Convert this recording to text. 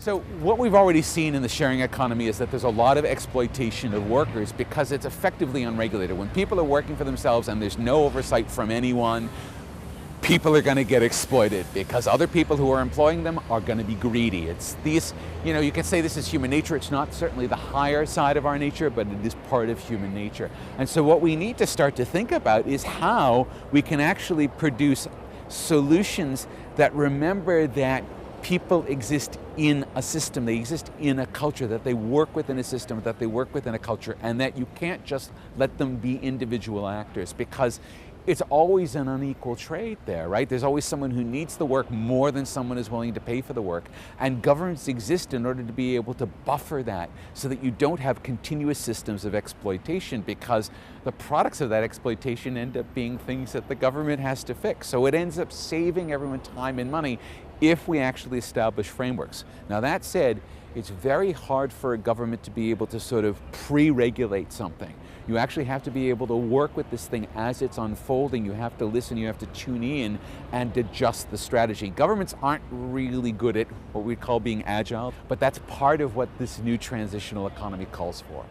So what we've already seen in the sharing economy is that there's a lot of exploitation of workers because it's effectively unregulated. When people are working for themselves and there's no oversight from anyone, people are going to get exploited because other people who are employing them are going to be greedy. It's these, you can say this is human nature. It's not certainly the higher side of our nature, but it is part of human nature. And so what we need to start to think about is how we can actually produce solutions that remember that people exist in a system, they exist in a culture, that they work within a system, that they work within a culture, and that you can't just let them be individual actors because it's always an unequal trade there, right? There's always someone who needs the work more than someone is willing to pay for the work. And governments exist in order to be able to buffer that so that you don't have continuous systems of exploitation because the products of that exploitation end up being things that the government has to fix. So it ends up saving everyone time and money if we actually establish frameworks. Now that said, it's very hard for a government to be able to sort of pre-regulate something. You actually have to be able to work with this thing as it's unfolding. You have to listen, you have to tune in and adjust the strategy. Governments aren't really good at what we call being agile, but that's part of what this new transitional economy calls for.